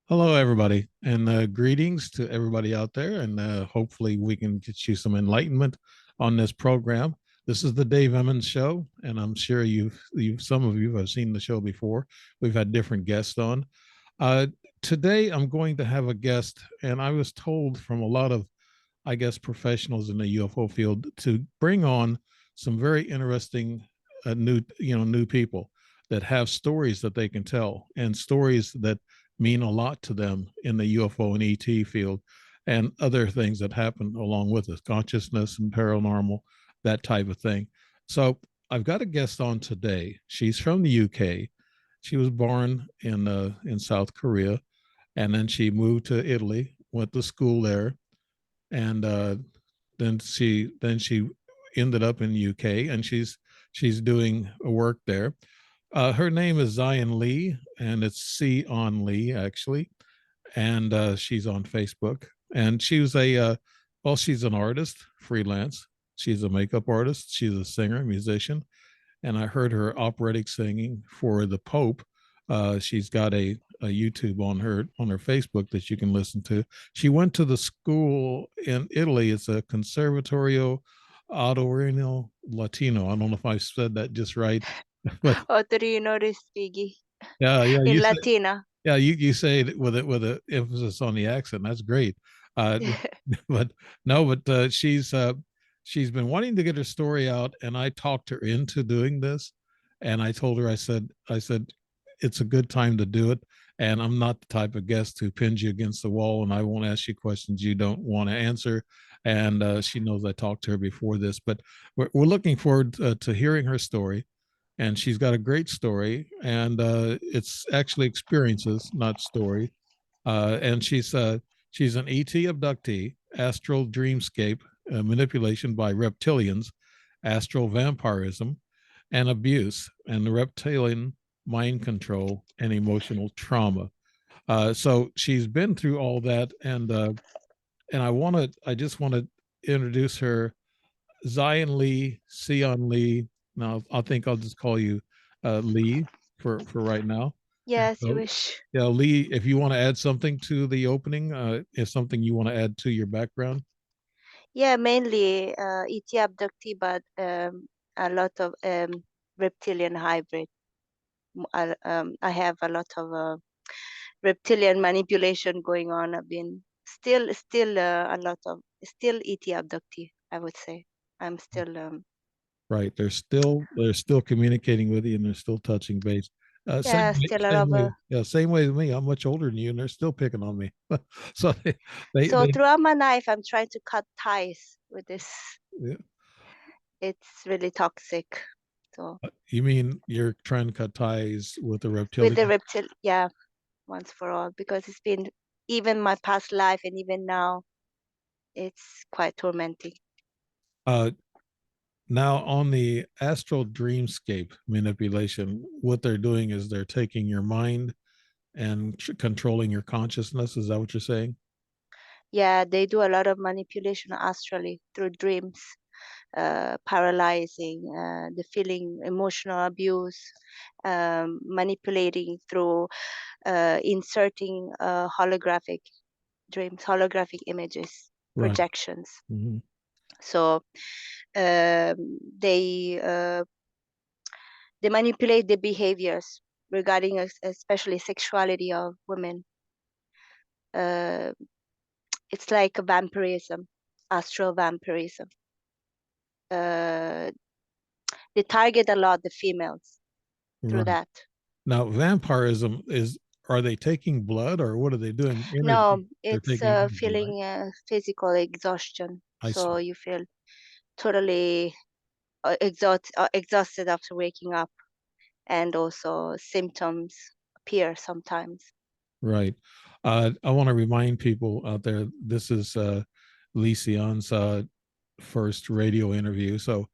Hello, everybody, and greetings to everybody out there. And hopefully, we can get you some enlightenment on this program. This is the Dave Emmons Show, and I'm sure some of you have seen the show before. We've had different guests on. Uh, Today, I'm going to have a guest, and I was told from a lot of, I guess, professionals in the UFO field to bring on some very interesting new people that have stories that they can tell and stories that mean a lot to them in the UFO and ET field and other things that happen along with it, consciousness and paranormal, that type of thing. So I've got a guest on today. She's from the UK. She was born in South Korea, and then she moved to Italy, went to school there, and then she ended up in UK, and she's doing a work there. Her name is Zion Lee, and it's Sion Lee actually, and she's on Facebook. And she was she's an artist, freelance. She's a makeup artist. She's a singer, musician, and I heard her operatic singing for the Pope. She's got a YouTube on her Facebook that you can listen to. She went to the school in Italy. It's a Conservatorio Autorino Latino. I don't know if I said that just right, but Otorino Respighi yeah, yeah, in Latina. you say it with a emphasis on the accent. That's great. Uh, but no, but she's been wanting to get her story out, and I talked her into doing this. And I told her, I said, it's a good time to do it. And I'm not the type of guest who pins you against the wall, and I won't ask you questions you don't want to answer. And she knows I talked to her before this, but we're looking forward to hearing her story, and she's got a great story, and it's actually experiences, not story. And she's an ET abductee, astral dreamscape, manipulation by reptilians, astral vampirism, and abuse, and the reptilian mind control and emotional trauma. So she's been through all that, and I just want to introduce her, Zion Lee, Sion Lee. Now, I think I'll just call you Lee for right now. And Yes, you so, wish. yeah, Lee, if you want to add something to the opening, if something you want to add to your background. Yeah, mainly ET abductee, but a lot of reptilian hybrid. I have a lot of reptilian manipulation going on. I've been still a lot of still ET abductee, I would say. I'm still Right, they're still communicating with you, and they're still touching base. yeah, still a lot Same of way, yeah, same way with me. I'm much older than you, and they're still picking on me. So so they throughout my life I'm trying to cut ties with this. yeah. It's really toxic. So You mean you're trying to cut ties with the with the reptilian? reptile, yeah, once for all, because it's been even my past life and even now it's quite tormenting. Uh, Now, on the astral dreamscape manipulation, what they're doing is they're taking your mind and controlling your consciousness. Is that what you're saying? Yeah, they do a lot of manipulation astrally through dreams, paralyzing, the feeling, emotional abuse, manipulating through inserting holographic dreams, holographic images, Right. projections. Hmm. So they manipulate the behaviors regarding especially sexuality of women. Uh, it's like a vampirism, astral vampirism. Uh, they target a lot the females through Right. that. Now, vampirism is, are they taking blood, or what are they doing? Energy. No, They're it's taking energy, right? feeling physical exhaustion. I see. So you feel totally exhausted after waking up, and also symptoms appear sometimes. Right. I want to remind people out there, this is Lee Sion's first radio interview. So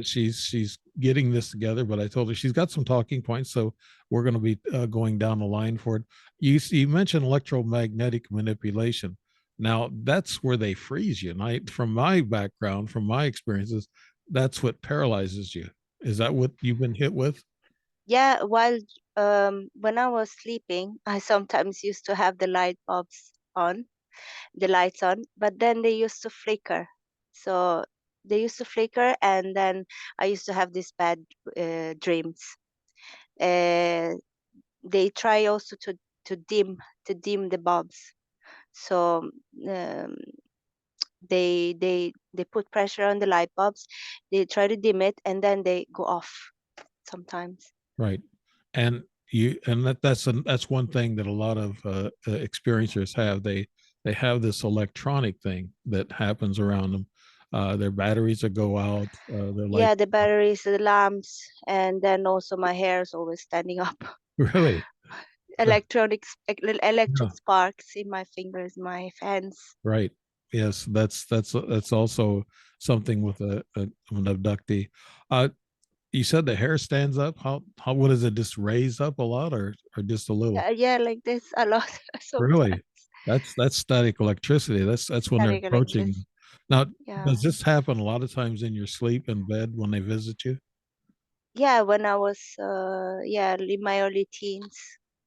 she's getting this together, but I told her she's got some talking points, so we're going to be going down the line for it. You mentioned electromagnetic manipulation. Now that's where they freeze you. And from my background, from my experiences, that's what paralyzes you. Is that what you've been hit with? Yeah, while when I was sleeping, I sometimes used to have the light bulbs on, the lights on, but then they used to flicker. So they used to flicker, and then I used to have these bad dreams. Uh, they try also to dim the bulbs. So um, they put pressure on the light bulbs. They try to dim it, and then they go off sometimes. Right. And that's one thing that a lot of experiencers have. They have this electronic thing that happens around them. Their batteries will go out. Their light. Yeah, the batteries, the lamps, and then also my hair is always standing up. Really. Electric Yeah. sparks in my fingers, my hands. Right. Yes. That's also something with an abductee. Uh, you said the hair stands up. How what is it? Just raised up a lot, or just a little? Yeah, like this a lot sometimes. Really? That's static electricity. That's when they're Static approaching. electricity. Now, Yeah. does this happen a lot of times in your sleep in bed when they visit you? Yeah, when I was yeah, in my early teens,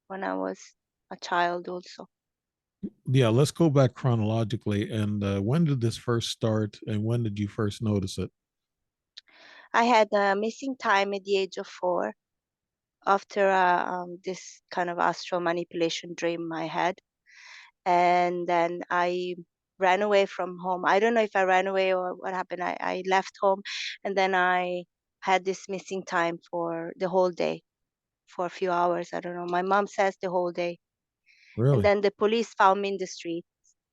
when I was a child also. Yeah, let's go back chronologically. And when did this first start, and when did you first notice it? I had a missing time at the age of 4 after this kind of astral manipulation dream I had. And then I ran away from home. I don't know if I ran away or what happened. I left home, and then I had this missing time for the whole day, for a few hours. I don't know. My mom says the whole day. And Really? then the police found me in the street.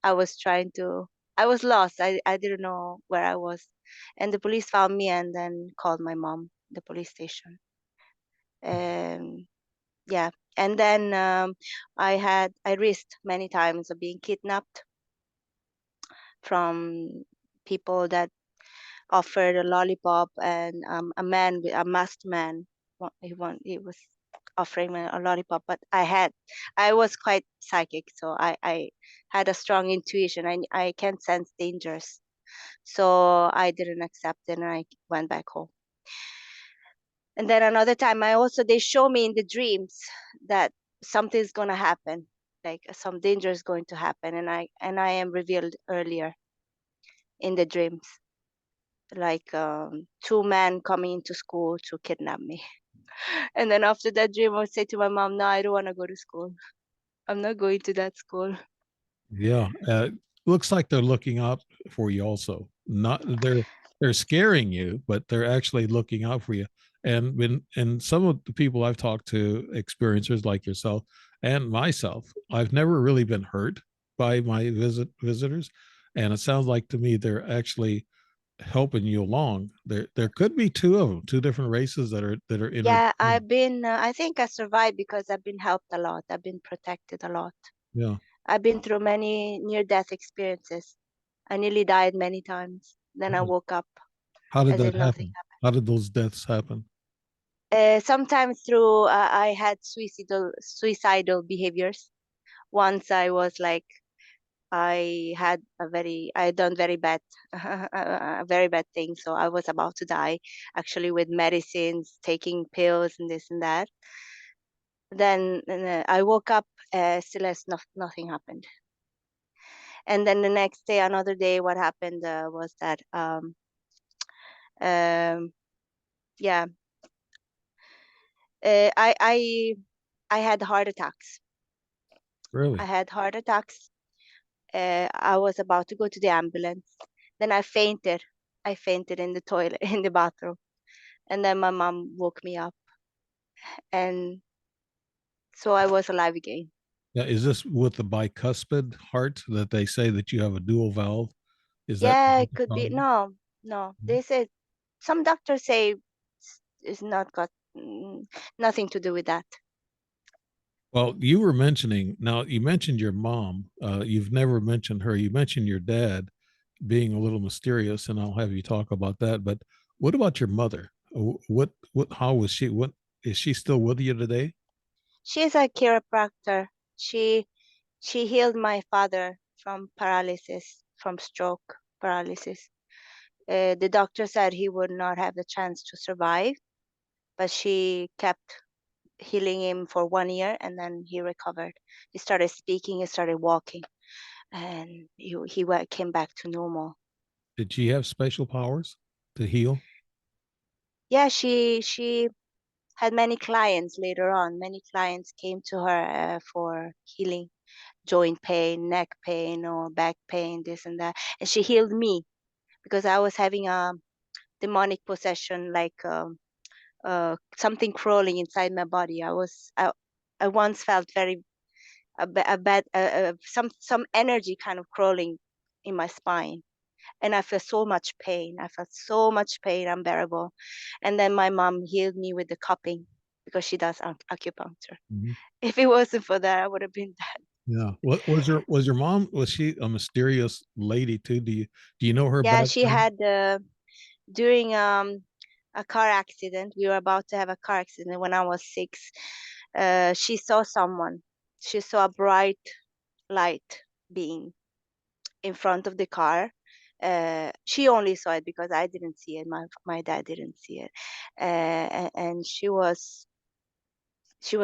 I was trying to, I was lost. I didn't know where I was. And the police found me and then called my mom, the police station. And yeah. And then I risked many times of being kidnapped from people that offered a lollipop, and a man with a masked man. He was offering me a lollipop, but I was quite psychic, so I had a strong intuition. I can sense dangers, so I didn't accept it, and I went back home. And then another time, I also they show me in the dreams that something's gonna happen, like some danger is going to happen, and I am revealed earlier in the dreams, like two men coming into school to kidnap me. And then after that dream, I would say to my mom, "No, I don't want to go to school. I'm not going to that school." Yeah. Looks like they're looking out for you also. Not they're scaring you, but they're actually looking out for you. And some of the people I've talked to, experiencers like yourself and myself, I've never really been hurt by my visitors. And it sounds like to me they're actually helping you along. There could be two of them, two different races that are inter. Yeah, I've been. I think I survived because I've been helped a lot. I've been protected a lot. Yeah. I've been through many near-death experiences. I nearly died many times. Then I woke up How did as that if nothing happen? How did those deaths happen? happened. Sometimes through I had suicidal behaviors. Once I was like I had done very bad, a very bad thing. So I was about to die, actually, with medicines, taking pills and this and that. Then I woke up still as nothing happened. And then the next day, another day, what happened was that, um, yeah, uh, I, I, I had heart attacks. I Really? had heart attacks. I was about to go to the ambulance. Then I fainted. I fainted in the toilet, in the bathroom. And then my mom woke me up, and so I was alive again. Yeah, is this with the bicuspid heart that they say that you have a dual valve? Is that Yeah, the it could be. problem? No, no. They said some doctors say it's not got nothing to do with that. Well, you were mentioning now. You mentioned your mom. You've never mentioned her. You mentioned your dad being a little mysterious, and I'll have you talk about that. But what about your mother? What? How was she? What is she still with you today? She's a chiropractor. She she healed my father from paralysis, from stroke paralysis. The doctor said he would not have the chance to survive, but she kept. healing him for 1 year, and then he recovered. He started speaking, he started walking, and he came back to normal. Did she have special powers to heal? Yeah, she had many clients later on. Many clients came to her for healing joint pain, neck pain, or back pain, this and that. And she healed me because I was having a demonic possession, like something crawling inside my body. I once felt very a bad some energy kind of crawling in my spine, and I felt so much pain. I felt so much pain unbearable. And then my mom healed me with the cupping because she does acupuncture. Mhm. If it wasn't for that, I would have been dead. Yeah. What was your mom? Was she a mysterious lady too? Do you know her Yeah, she background? had during a car accident. We were about to have a car accident when I was 6. She saw someone. She saw a bright light being in front of the car. She only saw it because I didn't see it. My dad didn't see it, and she was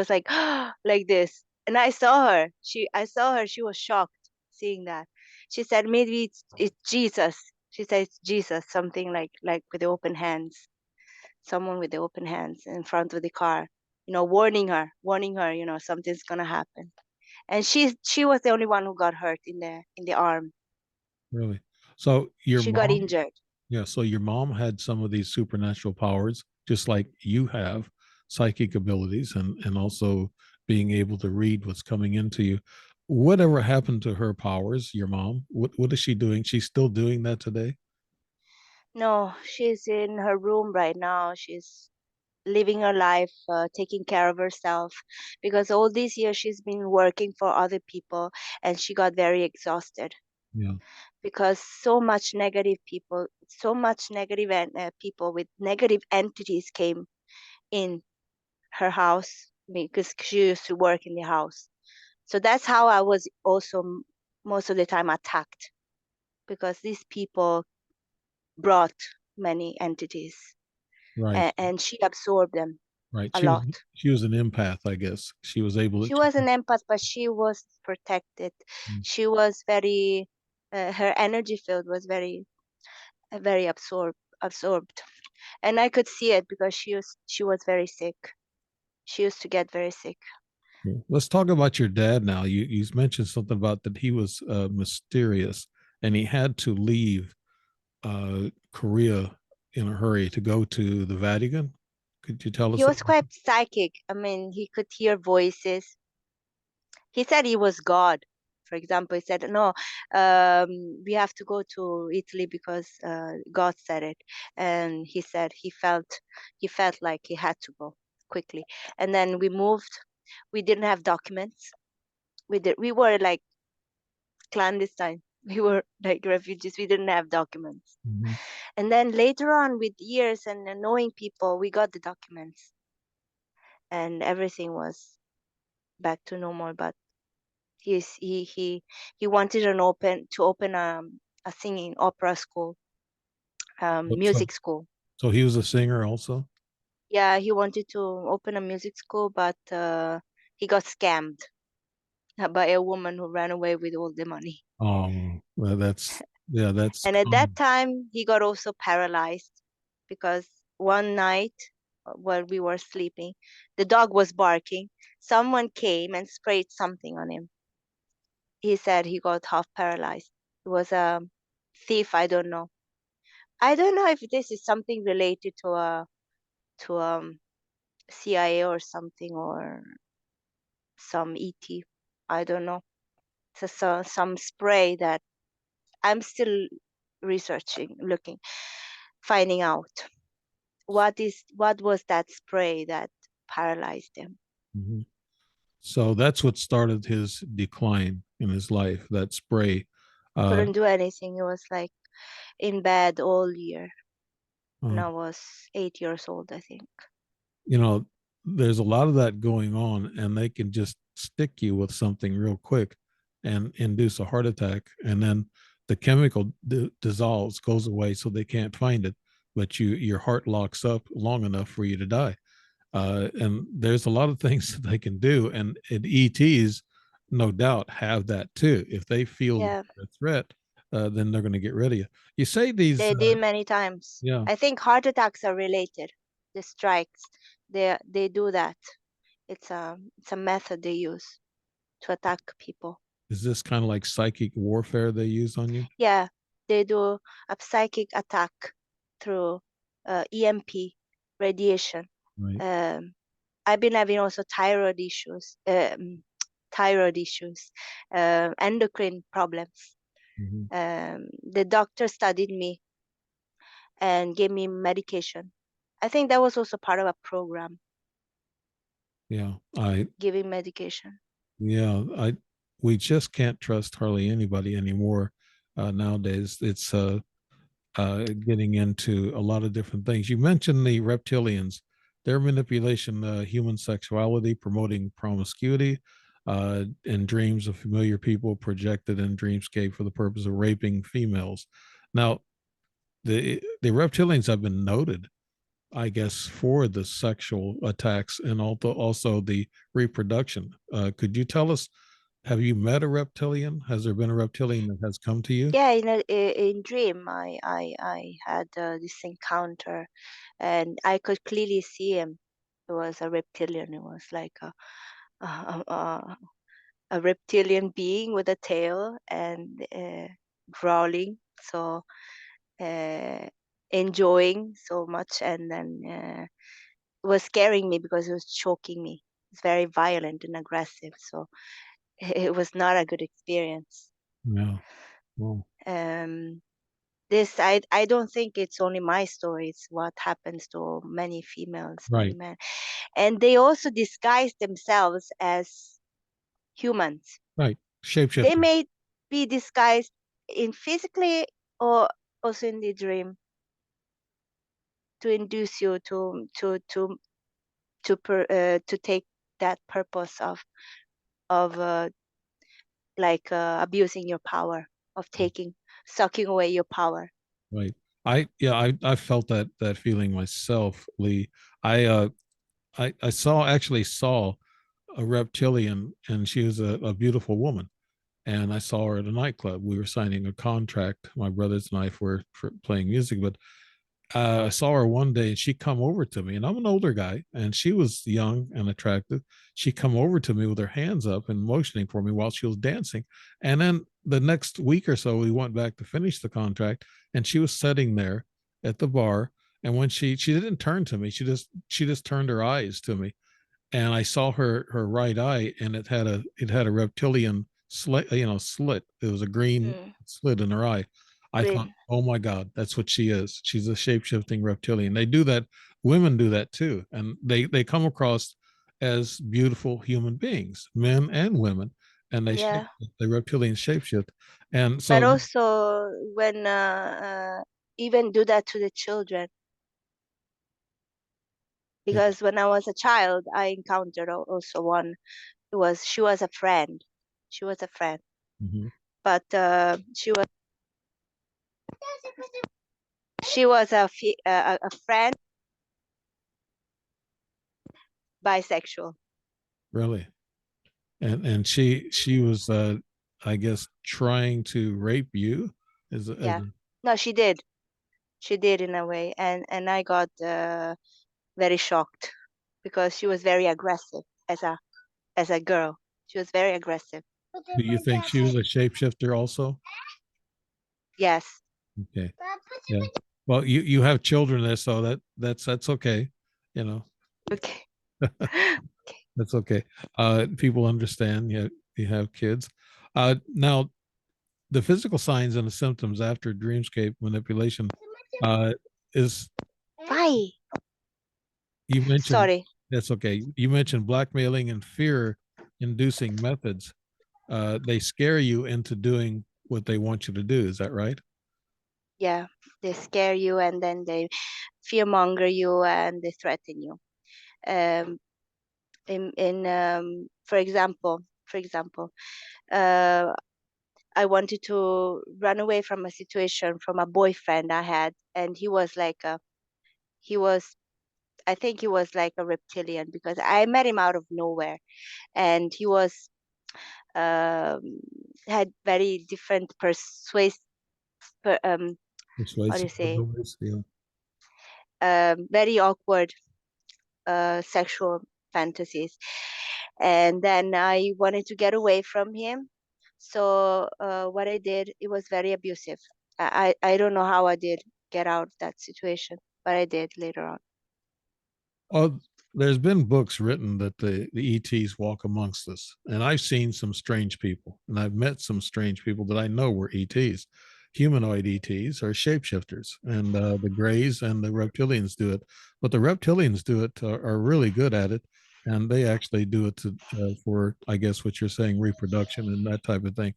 like like this, and I saw her. I saw her. She was shocked seeing that. She said maybe it's Jesus. She said it's Jesus, something like with the open hands, someone with the open hands in front of the car, warning her, something's gonna happen. And she was the only one who got hurt in the arm. Really? So your She got mom, injured. yeah, so your mom had some of these supernatural powers, just like you have psychic abilities and also being able to read what's coming into you. Whatever happened to her powers, your mom? What is she doing? She's still doing that today? No, she's in her room right now. She's living her life, taking care of herself, because all these years she's been working for other people, and she got very exhausted Yeah. because so much negative people with negative entities came in her house because she used to work in the house. So that's how I was also most of the time attacked, because these people brought many entities, Right. and she absorbed them Right. a She was lot. she was an empath, I guess. She was able She to. was an empath, but she was protected. Mm. She was very, her energy field was very absorbed, and I could see it because she was very sick. She used to get very sick. Yeah. Let's talk about your dad now. You mentioned something about that he was mysterious and he had to leave Korea in a hurry to go to the Vatican. Could you tell He us was about quite psychic. I mean, he could hear voices. He said he was God. For example, he said, "No, we have to go to Italy because God said it." And he said he felt like he had to go quickly. And then we moved. We didn't have documents. We were like clandestine. We were like refugees. We didn't have documents. that? Mhm. And then later on, with years and knowing people, we got the documents, and everything was back to normal. But he wanted to open a singing opera school, So, music school. so he was a singer also. Yeah, he wanted to open a music school, but he got scammed by a woman who ran away with all the money. Well, that's And at that common. time, he got also paralyzed because one night while we were sleeping, the dog was barking. Someone came and sprayed something on him. He said he got half paralyzed. It was a thief. I don't know if this is something related to CIA or something, or some ET. I don't know. So some spray that I'm still researching, looking, finding out what was that spray that paralyzed him. Mhm. So that's what started his decline in his life. That spray. He Uh, couldn't do anything. He was like in bed all year, when uh, I was 8 years old, I think. you know, there's a lot of that going on, and they can just stick you with something real quick and induce a heart attack, and then the chemical dissolves, goes away, so they can't find it, but your heart locks up long enough for you to die. And there's a lot of things that they can do, and ETs, no doubt, have that too. If they feel Yeah, a threat, then they're going to get rid of you. You say these, they did many times. yeah. I think heart attacks are related. The strikes, they do that. It's a method they use to attack people. Is this kind of like psychic warfare they use on you? Yeah, they do a psychic attack through EMP radiation. Right. Um, I've been having also thyroid issues, endocrine problems. Hmm. The doctor studied me and gave me medication. I think that was also part of a program, Yeah. I giving medication. Yeah, we just can't trust hardly anybody anymore nowadays. It's getting into a lot of different things. You mentioned the reptilians, their manipulation, human sexuality, promoting promiscuity, and dreams of familiar people projected in dreamscape for the purpose of raping females. Now, the reptilians have been noted, I guess, for the sexual attacks and also the reproduction. Could you tell us, have you met a reptilian? Has there been a reptilian that has come to you? Yeah, in dream, I had this encounter, and I could clearly see him. It was a reptilian. It was like a, a, a reptilian being with a tail and growling, so uh, enjoying so much, and then it was scaring me because it was choking me. It's very violent and aggressive, so it was not a good experience. Yeah. Well, Um, I don't think it's only my story. It's what happens to many females, many right, men, and they also disguise themselves as humans. right. They Shapeshifting. may be disguised in physically or also in the dream to induce you to take that purpose of like abusing your power, of taking, sucking away your power. Right. I felt that feeling myself, Lee. I I actually saw a reptilian, and she was a beautiful woman. And I saw her at a nightclub. We were signing a contract. My brothers and I were for playing music, but I saw her one day and she come over to me, and I'm an older guy and she was young and attractive. She come over to me with her hands up and motioning for me while she was dancing. And then the next week or so, we went back to finish the contract, and she was sitting there at the bar. And when she didn't turn to me, she just turned her eyes to me, and I saw her right eye, and it had a reptilian slit, slit. It was a green Mm, slit in her eye. I thought, green. oh my God, that's what she is. She's a shape shifting reptilian. They do that. Women do that too, and they come across as beautiful human beings, men and women, and Yeah, the reptilian shapeshift. And but so, also when even do that to the children, yeah, because when I was a child, I encountered also one. She was a friend. She was a friend, mhm, but she was a friend, bisexual. really, and she was, I guess, trying to rape you as Yeah, no, she did. She did in a way, and I got very shocked because she was very aggressive as a girl. She was very aggressive. Do you think she was a shapeshifter also? Yes. Okay. Yeah. Well, you have children there, so that's okay. You know, Okay. that's okay. People understand. You have kids. Now the physical signs and the symptoms after dreamscape manipulation, uh, is Why? you mentioned Sorry. that's okay. You mentioned blackmailing and fear inducing methods. They scare you into doing what they want you to do. Is that right? Yeah, they scare you and then they fearmonger you and they threaten you. Um, for example, uh, I wanted to run away from a situation from a boyfriend I had, and he was I think he was like a reptilian because I met him out of nowhere, and he was um had very different persuasive, per, how do you Persuasive say, abilities. Yeah. very awkward sexual fantasies. And then I wanted to get away from him. So what I did, it was very abusive. I don't know how I did get out of that situation, but I did later on. Oh, there's been books written that the ETs walk amongst us, and I've seen some strange people, and I've met some strange people that I know were ETs. Humanoid ETs are shapeshifters, and the Greys and the reptilians do it. But the reptilians do it are really good at it, and they actually do it for, I guess, what you're saying, reproduction and that type of thing.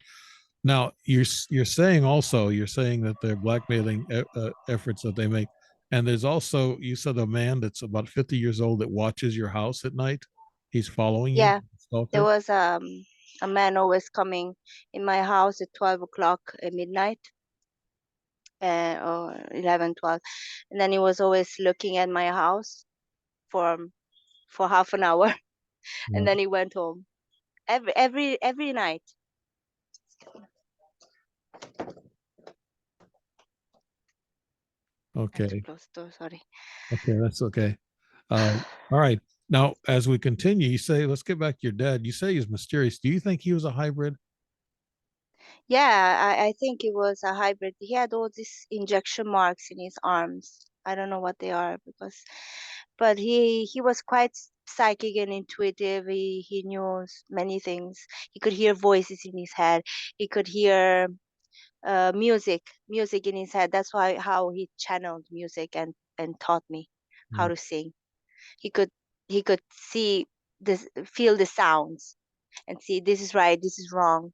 Now you're saying also you're saying that they're blackmailing efforts that they make, and there's also you said a man that's about 50 years old that watches your house at night. He's following you, Yeah, there stalker. was a man always coming in my house at 12 o'clock at midnight, or 11, 12. And then he was always looking at my house for half an hour, and Yeah. then he went home every night. I have to Okay. close the door, sorry. Okay, that's okay. All right. Now, as we continue, you say, let's get back to your dad. You say he's mysterious. Do you think he was a hybrid? Yeah, I think it was a hybrid. He had all these injection marks in his arms. I don't know what they are because, but he was quite psychic and intuitive. He knew many things. He could hear voices in his head. He could hear music in his head. That's why how he channeled music and taught me how Mm, to sing. He could he could see this, feel the sounds, and see this is right, this is wrong.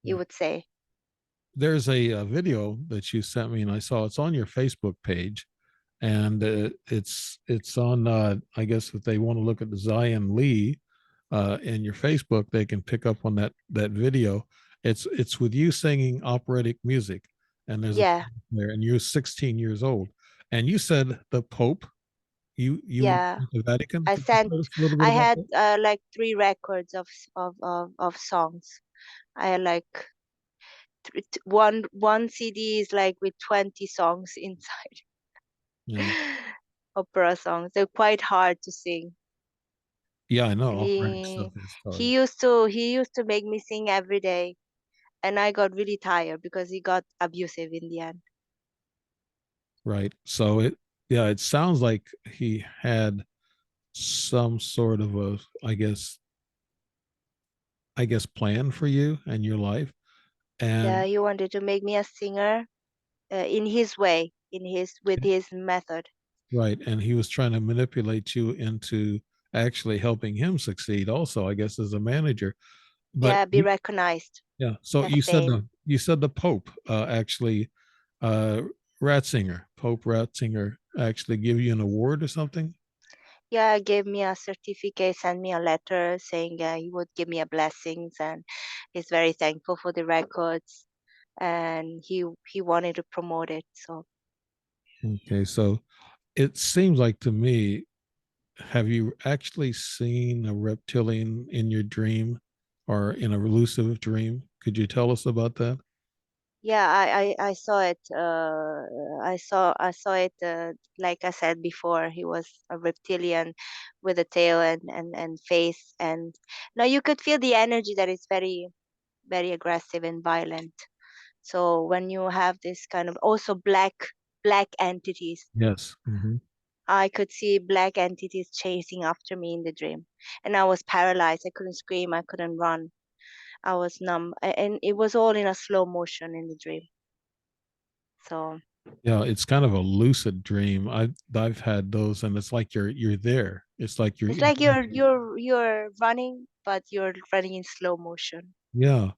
He yeah. would say. There's a video that you sent me, and I saw it's on your Facebook page, and it's on. I guess if they want to look at the Zion Lee in your Facebook, they can pick up on that video. It's with you singing operatic music, and there's a Yeah, there, and you're 16 years old, and you said the Pope. You went yeah. to the Vatican. I Could you sent. tell us a little bit I about had that? like 3 records of songs. I had like one CD is like with 20 songs inside. Yeah, Opera songs. They're quite hard to sing. yeah, I know operatic stuff He is hard, he used to make me sing every day, and I got really tired because he got abusive in the end. right? So yeah, it sounds like he had some sort of a, I guess plan for you and your life. Yeah, And he wanted to make me a singer in his way, in his with his method. right, and he was trying to manipulate you into actually helping him succeed also, I guess, as a manager. But Yeah, be recognized, yeah, so have fame. you said the Pope actually uh Pope Ratzinger actually give you an award or something. Yeah, gave me a certificate, sent me a letter saying he would give me a blessings, and he's very thankful for the records, and he wanted to promote it. So Okay, so it seems like to me, have you actually seen a reptilian in your dream or in a elusive dream? Could you tell us about that? yeah, I saw it. I saw it. Like I said before, he was a reptilian with a tail and face, and now you could feel the energy that is very very aggressive and violent. So when you have this kind of also black entities, Yes. Hmm. I could see black entities chasing after me in the dream. And I was paralyzed. I couldn't scream, I couldn't run. I was numb. And it was all in a slow motion in the dream. So Yeah, it's kind of a lucid dream. I've had those, and it's like you're there. It's like you're it's like you're running, but you're running in slow motion. yeah.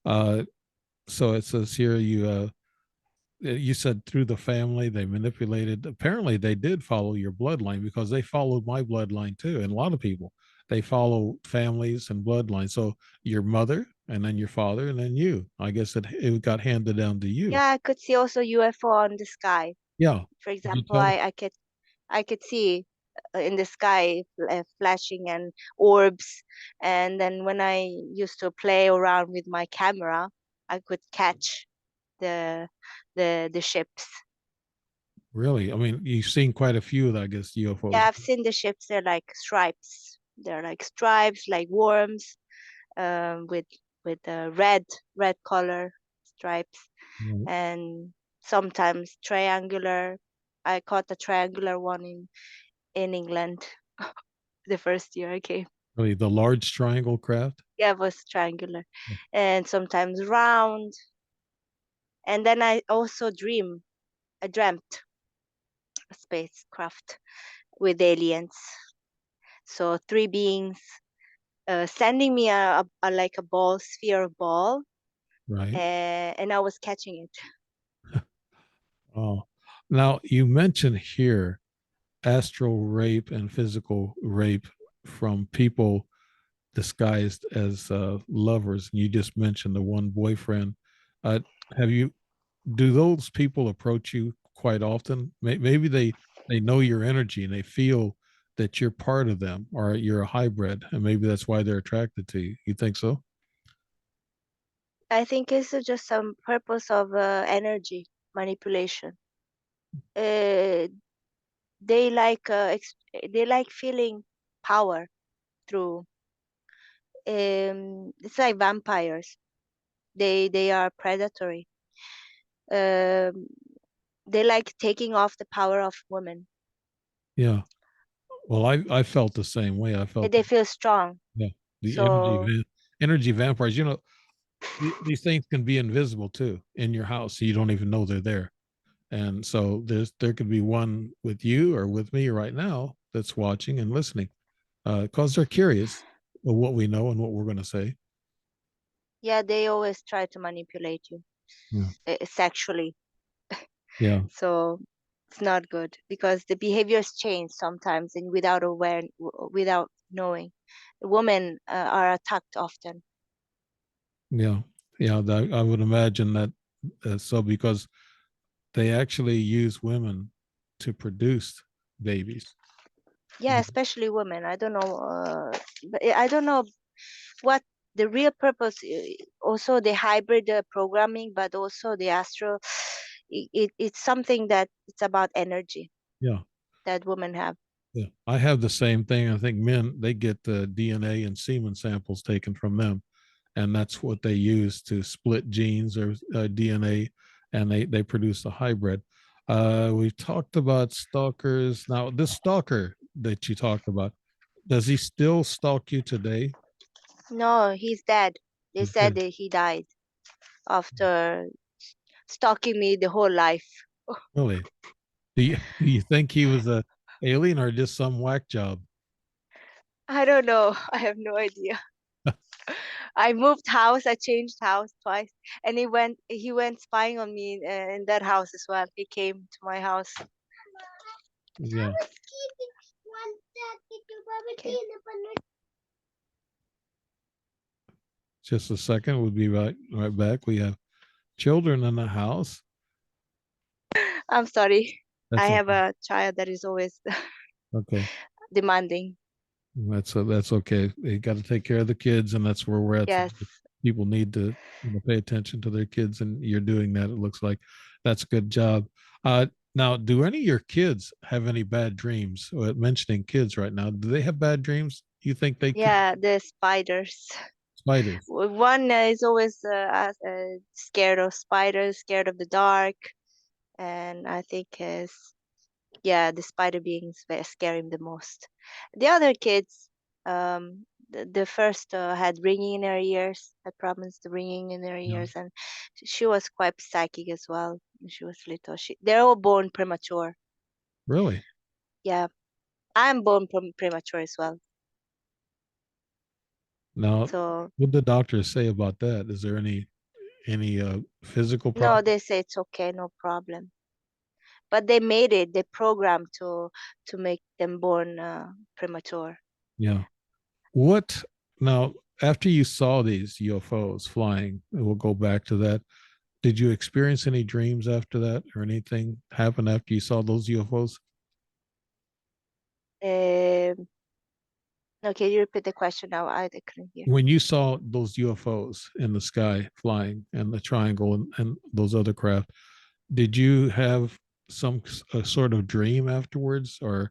Uh, so it says here you said through the family they manipulated. Apparently, they did follow your bloodline because they followed my bloodline too, and a lot of people they follow families and bloodlines. So your mother, and then your father, and then you. I guess it got handed down to you. Yeah, I could see also UFO on the sky. Yeah. For Could you example, tell? I could see. in the sky, flashing and orbs. And then when I used to play around with my camera, I could catch the the ships. Really? I mean, you've seen quite a few, I guess, UFOs. Yeah, I've seen the ships. They're like stripes. They're like stripes, like worms, with red color stripes, Right. and sometimes triangular. I caught a triangular one in England the first year I came. Really, the large triangle craft? Yeah, it was triangular, and sometimes round. And then I also dream. I dreamt a spacecraft with aliens. So three beings sending me like a ball, sphere of ball, Right. and I was catching it. Oh, now you mentioned here astral rape and physical rape from people disguised as lovers. And you just mentioned the one boyfriend. Uh, have you? Do those people approach you quite often? Maybe they know your energy and they feel that you're part of them, or you're a hybrid, and maybe that's why they're attracted to you. You think so? I think it's just some purpose of energy manipulation. Uh, they like they like feeling power through. It's like vampires. They are predatory. Um, they like taking off the power of women. Yeah. Well, I felt the same way. I felt They feel strong. yeah, the So energy vampires. You know, these things can be invisible too in your house, so you don't even know they're there. And so there could be one with you or with me right now that's watching and listening because they're curious of what we know and what we're going to say. yeah, they always try to manipulate you Yeah. sexually. Yeah. So it's not good because the behaviors change sometimes and without knowing. Women are attacked often. Yeah. Yeah. I would imagine that so because they actually use women to produce babies. Yeah, especially women. I don't know, but I don't know what the real purpose. Also, the hybrid programming, but also the astral. It's something that it's about energy Yeah. that women have. Yeah. I have the same thing. I think men, they get the DNA and semen samples taken from them, and that's what they use to split genes or DNA, and they produce a hybrid. We've talked about stalkers. Now, this stalker that you talked about, does he still stalk you today? No, he's dead. They He's said dead. that he died after stalking me the whole life. Really? Do you think he was a alien or just some whack job? I don't know. I have no idea. I moved house. I changed house twice, and he went spying on me in that house as well. He came to my house. Yeah. Okay. Just a second. We'll be right back. We have children in the house. I'm sorry. I That's have okay. a child that is always Okay. demanding. That's okay. You got to take care of the kids, and that's where we're at Yes. today. People need to pay attention to their kids, and you're doing that. It looks like that's a good job. Now, do any of your kids have any bad dreams? Mentioning kids right now, do they have bad dreams? You think they could Yeah, the spiders. spiders? One is always scared of spiders, scared of the dark, and I think is yeah, the spider beings scare him the most. The other kids, the first had ringing in her ears, had problems the ringing in her Yeah, ears, and she was quite psychic as well. When she was little. They're all born premature. really. Yeah, I'm born premature as well. Now, So what the doctors say about that? Is there any physical no, problem? they say it's okay, no problem. But they made it. They programmed to make them born premature. Yeah. What now? After you saw these UFOs flying, we'll go back to that. Did you experience any dreams after that, or anything happened after you saw those UFOs? Um, okay, you repeat the question now. I couldn't hear. When you saw those UFOs in the sky flying and the triangle and those other craft, did you have some sort of dream afterwards, or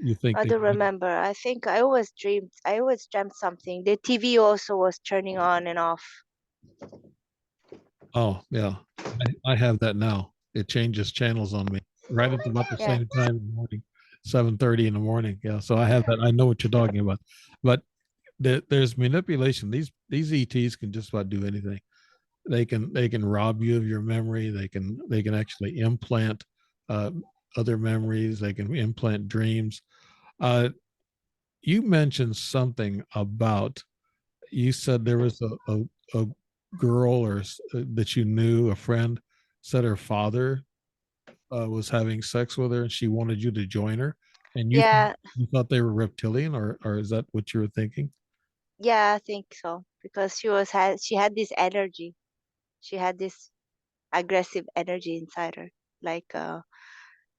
you think I that? don't remember. I think I always dreamed. I always dreamt something. The TV also was turning on and off. Oh yeah, I have that now. It changes channels on me right at about the Yeah. same time in the morning, 7:30 in the morning. Yeah, so I have that. I know what you're talking about, but there's manipulation. These ETs can just about do anything. They can rob you of your memory. They can actually implant uh, other memories. They can implant dreams. Uh, you mentioned something about, you said there was a girl that you knew, a friend, said her father was having sex with her and she wanted you to join her, and Yeah, you thought they were reptilian, or is that what you were thinking? yeah, I think so. Because she had this energy. She had this aggressive energy inside her, like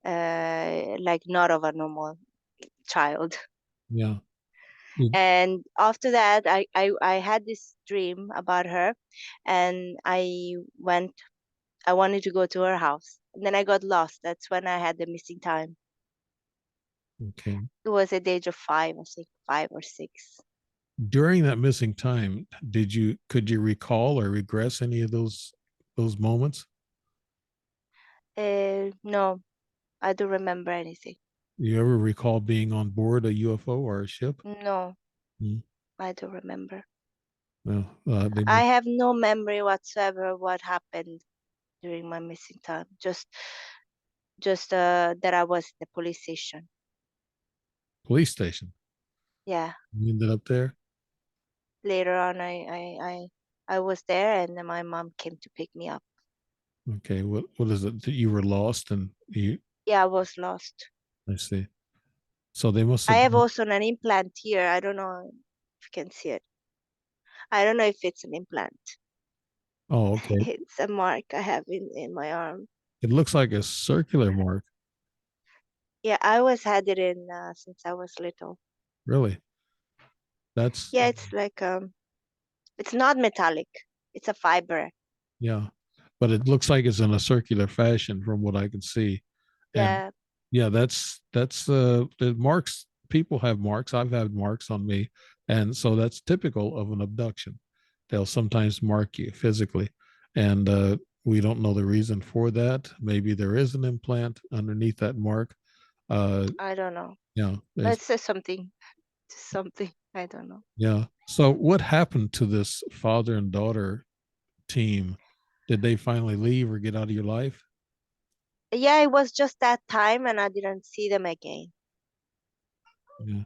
like not of a normal child. Yeah. Did- And after that, I had this dream about her, and I wanted to go to her house. And then I got lost. That's when I had the missing time. okay. It was at the age of five, I think, 5 or 6. During that missing time, could you recall or regress any of those moments? No, I don't remember anything. You ever recall being on board a UFO or a ship? No, Mm, I don't remember. no, they I must. have no memory whatsoever what happened during my missing time. Just that I was at the police station. Police station. Yeah. You ended up there. Later on, I was there, and then my mom came to pick me up. Okay, what is it that you were lost and you? Yeah, I was lost. I see. So they must I have. have also an implant here. I don't know if you can see it. I don't know if it's an implant. Oh, okay. It's a mark I have in my arm. It looks like a circular mark. Yeah, I always had it in since I was little. Really, that's Yeah, it's not metallic. It's a fiber. yeah. But it looks like it's in a circular fashion from what I can see. And Yeah, yeah, that's the marks. People have marks. I've had marks on me, and so that's typical of an abduction. They'll sometimes mark you physically, and we don't know the reason for that. Maybe there is an implant underneath that mark. Uh, I don't know. yeah, there's Let's say something. Something. I don't know. yeah. So what happened to this father and daughter team? Did they finally leave or get out of your life? Yeah, it was just that time, and I didn't see them again. Yeah,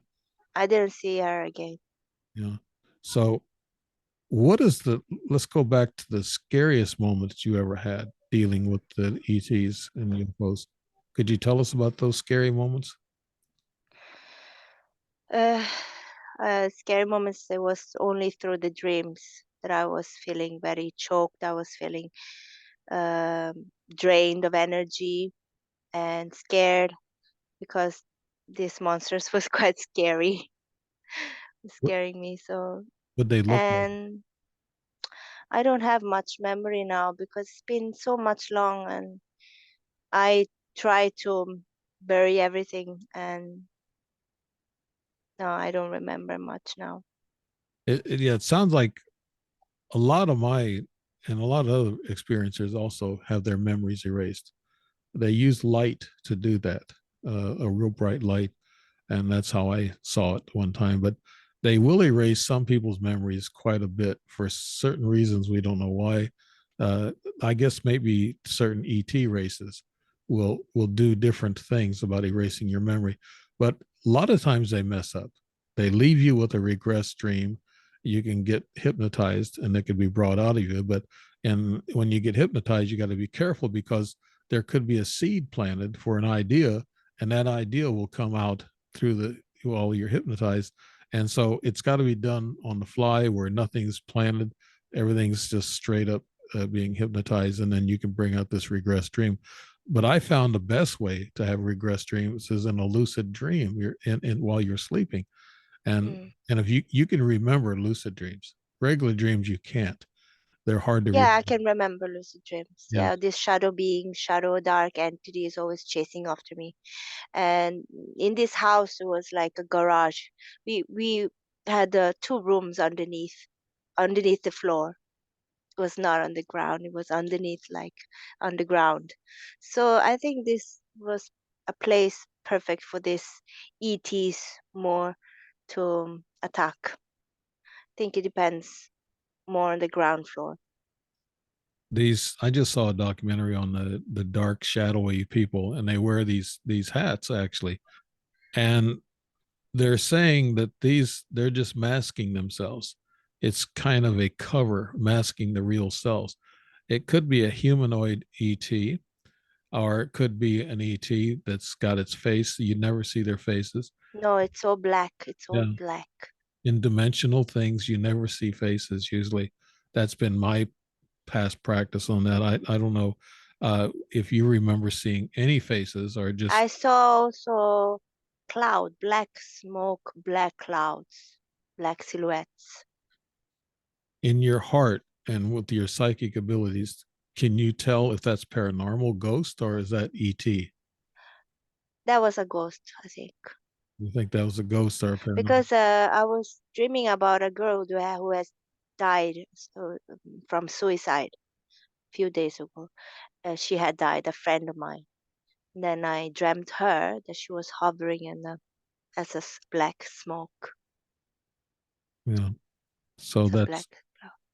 I didn't see her again. yeah. So what is the? Let's go back to the scariest moments you ever had dealing with the ETs and UFOs. Could you tell us about those scary moments? Uh, Scary moments. It was only through the dreams that I was feeling very choked. I was feeling drained of energy and scared because these monsters was quite scary, What scaring me. So, would they look like? and I don't have much memory now because it's been so much long, and I try to bury everything, and no, I don't remember much now. Yeah, it sounds like a lot of my and a lot of other experiencers also have their memories erased. They use light to do that, a real bright light, and that's how I saw it one time. But they will erase some people's memories quite a bit for certain reasons. We don't know why. Uh, I guess maybe certain ET races will do different things about erasing your memory, but a lot of times they mess up. They leave you with a regress dream. You can get hypnotized, and it could be brought out of you. But and when you get hypnotized, you got to be careful because there could be a seed planted for an idea, and that idea will come out through the while you're hypnotized. And so it's got to be done on the fly where nothing's planted, everything's just straight up being hypnotized, and then you can bring out this regress dream. but I found the best way to have regress dreams is in a lucid dream. You're in while you're sleeping, and Mm. and if you can remember lucid dreams, regular dreams you can't. They're hard to Yeah, I remember. can remember lucid dreams. Yeah, Yeah, this shadow being, shadow dark entity is always chasing after me. And in this house, it was like a garage. We had two rooms underneath the floor. It was not on the ground. It was underneath, like on the ground. So I think this was a place perfect for this ETs more to attack. I think it depends more on the ground floor. these I just saw a documentary on the dark shadowy people, and they wear these hats actually, and they're saying that they're just masking themselves. It's kind of a cover masking the real selves. It could be a humanoid ET, or it could be an ET that's got its face. You never see their faces. No, it's all black. It's all Yeah. black. In dimensional things, you never see faces usually. That's been my past practice on that. I don't know if you remember seeing any faces or just I saw also black smoke, black clouds, black silhouettes. in your heart and with your psychic abilities. Can you tell if that's paranormal ghost or is that ET? That was a ghost, I think. You think that was a ghost or a paranormal? Because I was dreaming about a girl who has died from suicide a few days ago. She had died, a friend of mine. Then I dreamt her that she was hovering in as black smoke. Yeah. So It's a black that's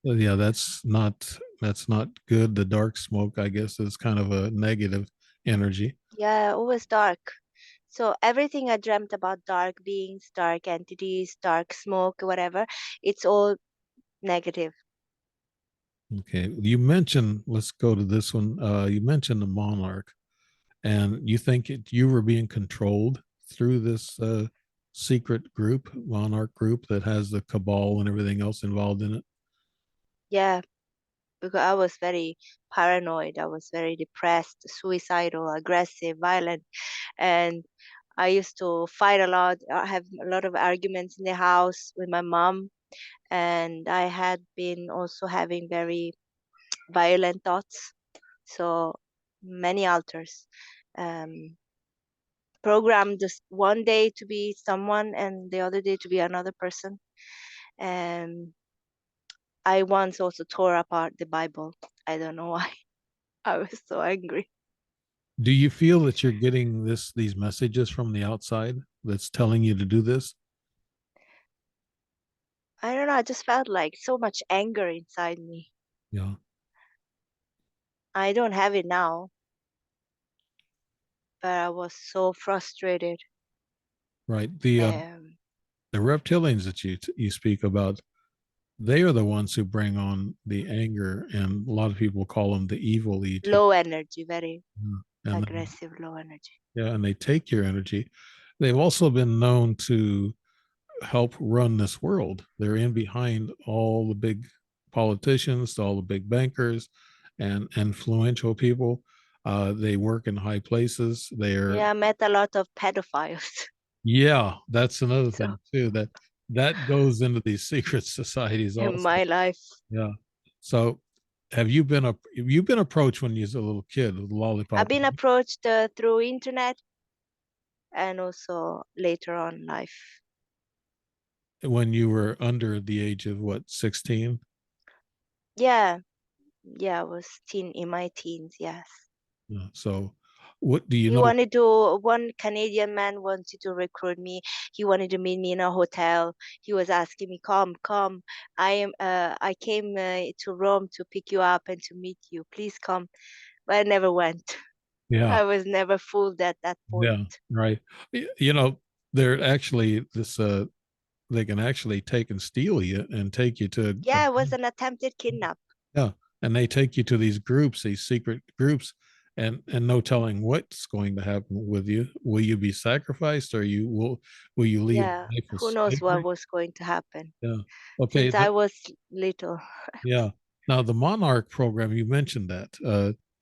cloud. yeah, that's not good. The dark smoke, I guess, is kind of a negative energy. Yeah, always dark. So everything I dreamt about dark beings, dark entities, dark smoke, whatever, it's all negative. Okay. You mentioned, let's go to this one. You mentioned the monarch, and you think you were being controlled through this secret group, monarch group that has the cabal and everything else involved in it. Yeah, because I was very paranoid. I was very depressed, suicidal, aggressive, violent, and I used to fight a lot. I have a lot of arguments in the house with my mom, and I had been also having very violent thoughts. So many altars. Um, Programmed just one day to be someone and the other day to be another person. And I once also tore apart the Bible. I don't know why. I was so angry. Do you feel that you're getting these messages from the outside that's telling you to do this? I don't know. I just felt like so much anger inside me. Yeah, I don't have it now, but I was so frustrated. right. Um, The reptilians that you speak about, they are the ones who bring on the anger, and a lot of people call them the evil ET. Low energy, very Yeah. And they, aggressive, low energy. yeah, and they take your energy. They've also been known to help run this world. They're in behind all the big politicians, all the big bankers, and influential people. They work in high places. They're Yeah, I met a lot of pedophiles yeah, that's another so thing too. That goes into these secret societies in also. my life. Yeah. So have you been approached when you was a little kid with I've lollipop been approached through internet and also later on life. when you were under the age of what, 16? Yeah, yeah, I was in my teens, yes. Yeah. So what do you He know? wanted to, one Canadian man wanted to recruit me. He wanted to meet me in a hotel. He was asking me, come, come. I came to Rome to pick you up and to meet you. Please come. But I never went. Yeah. I was never fooled at that point. Yeah. Right. You know, they're actually this they can actually take and steal you and take you to Yeah, it was an attempted kidnap. yeah, and they take you to these groups, these secret groups, and no telling what's going to happen with you. Will you be sacrificed, or will you leave Yeah, a life of who knows what slavery? was going to happen Yeah. Okay. since I was little. Yeah. Now the Monarch program, you mentioned that.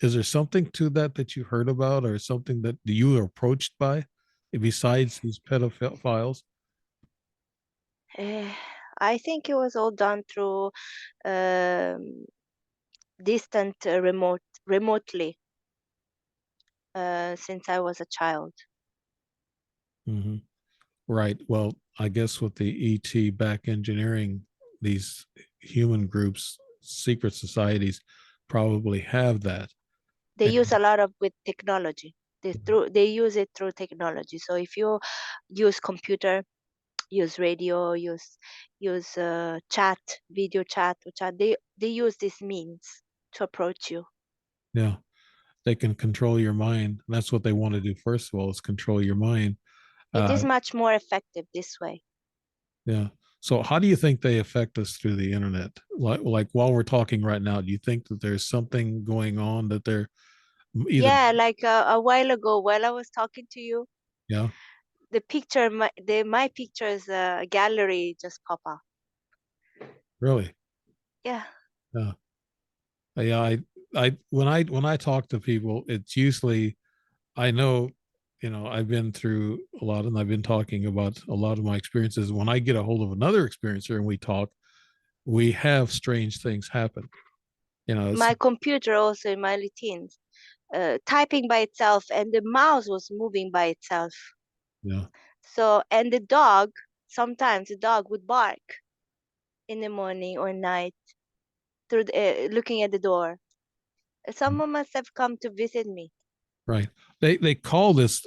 is there something to that that you heard about, or something that you were approached by besides these pedophiles? Eh, I think it was all done through um, distant, remotely, since I was a child. Hmm. Right. Well, I guess with the ET back engineering, these human groups, secret societies, probably have that. They And use a lot of with technology. They use it through technology. So if you use computer, use radio, use chat, video chat, or chat, they use these means to approach you. yeah, they can control your mind. That's what they want to do first of all, is control your mind. It is Uh, much more effective this way. yeah. So how do you think they affect us through the internet? Like while we're talking right now, do you think that there's something going on that they're either, Yeah, like a while ago, while I was talking to you, yeah, the picture, my pictures gallery just pop up. really? Yeah, Yeah. Yeah, when I talk to people, it's usually, I know, I've been through a lot, and I've been talking about a lot of my experiences. When I get a hold of another experiencer and we talk, we have strange things happen. It's, my computer also in my teens, typing by itself, and the mouse was moving by itself. yeah, So, and the dog, sometimes the dog would bark in the morning or night through looking at the door. Someone must have come to visit me. right. They call this,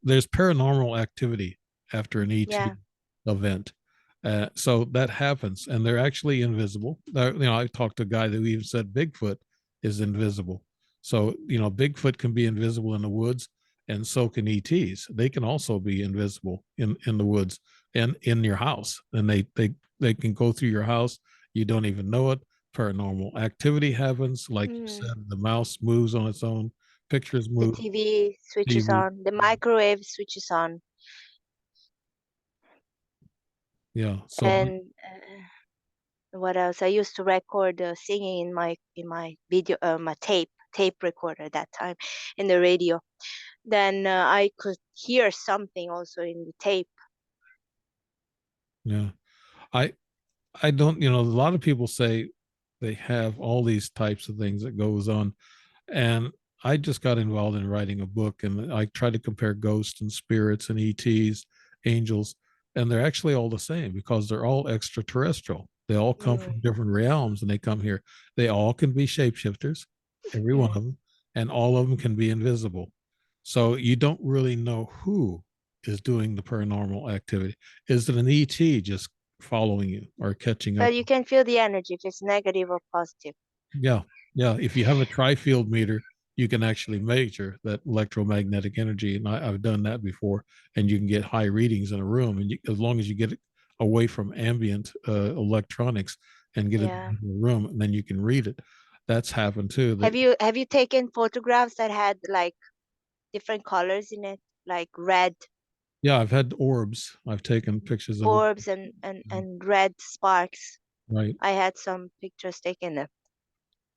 there's paranormal activity after an ET Yeah. event. So that happens, and they're actually invisible. I talked to a guy that even said Bigfoot is invisible. So Bigfoot can be invisible in the woods, and so can ETs. They can also be invisible in the woods and in your house, and they can go through your house. You don't even know it. Paranormal activity happens, like you Mm. said. The mouse moves on its own. Pictures The move. TV switches TV. on, the microwave switches on, Yeah. So and what else? I used to record singing in my video, my tape recorder at that time, in the radio. Then I could hear something also in the tape. yeah. I don't, a lot of people say they have all these types of things that goes on. And I just got involved in writing a book, and I try to compare ghosts and spirits and ETs, angels, and they're actually all the same because they're all extraterrestrial. They all come Mm, from different realms and they come here. They all can be shapeshifters, every one mm. of them, and all of them can be invisible. So you don't really know who is doing the paranormal activity. Is it an ET just following you or catching up? But you can feel the energy if it's negative or positive. Yeah, yeah. If you have a tri-field meter, you can actually measure that electromagnetic energy, and I've done that before. And you can get high readings in a room, and as long as you get it away from ambient electronics and get it Yeah. in the room, and then you can read it. That's happened too. Have you taken photographs that had like different colors in it, like red Yeah, I've had orbs. I've taken pictures of orbs. orbs and red sparks? Right. I had some pictures taken of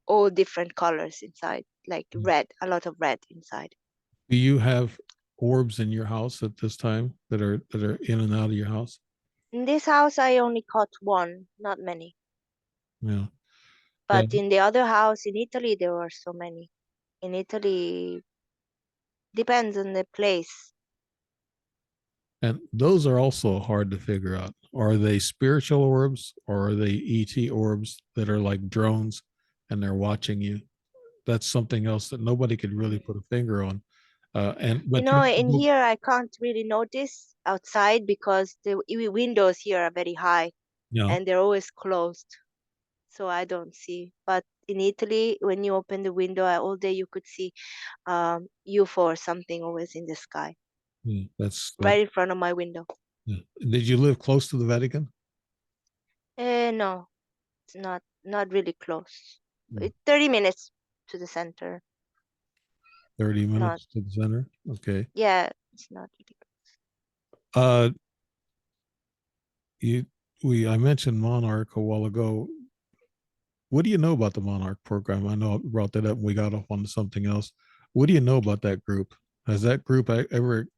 all different colors inside, like red, a lot of red inside. Do you have orbs in your house at this time that are in and out of your house? In this house, I only caught one, not many. Yeah. Yeah. But in the other house in Italy, there were so many. In Italy, depends on the place. And those are also hard to figure out. Are they spiritual orbs, or are they ET orbs that are like drones and they're watching you? That's something else that nobody could really put a finger on. And You but know, in here, I can't really notice outside because the windows here are very high yeah, and they're always closed. So I don't see. But in Italy, when you open the window all day, you could see UFO or something always in the sky, yeah, that. right in front of my window. Yeah. Did you live close to the Vatican? No, it's not really close. Mm. It's 30 minutes to the center. 30 Not, minutes to the center. Okay. yeah, it's not really. Uh, you, I mentioned Monarch a while ago. what do you know about the Monarch program? I know I brought that up and we got off on something else. What do you know about that group? Has that group ever,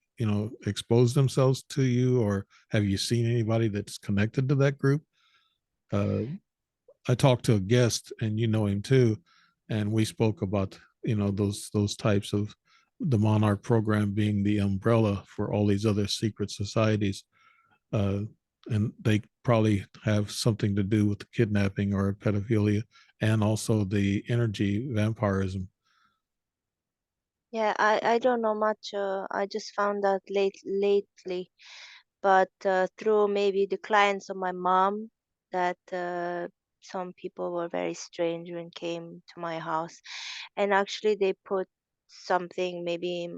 exposed themselves to you, or have you seen anybody that's connected to that group? Uh, I talked to a guest, and you know him too, and we spoke about those types of the Monarch program being the umbrella for all these other secret societies, uh, and they probably have something to do with the kidnapping or pedophilia, and also the energy vampirism. Yeah, I don't know much. I just found out lately, but through maybe the clients of my mom, that some people were very strange when came to my house, and actually they put something. Maybe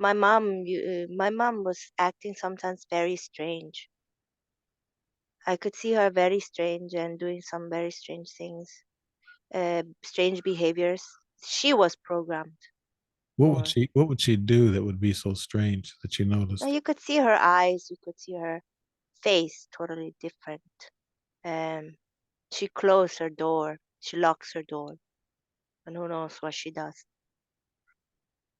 my mom was acting sometimes very strange. I could see her very strange and doing some very strange things, strange behaviors. She was programmed for. What would she do that would be so strange that you Now noticed? you could see her eyes, you could see her face totally different. Um, she closed her door, she locks her door, and who knows what she does.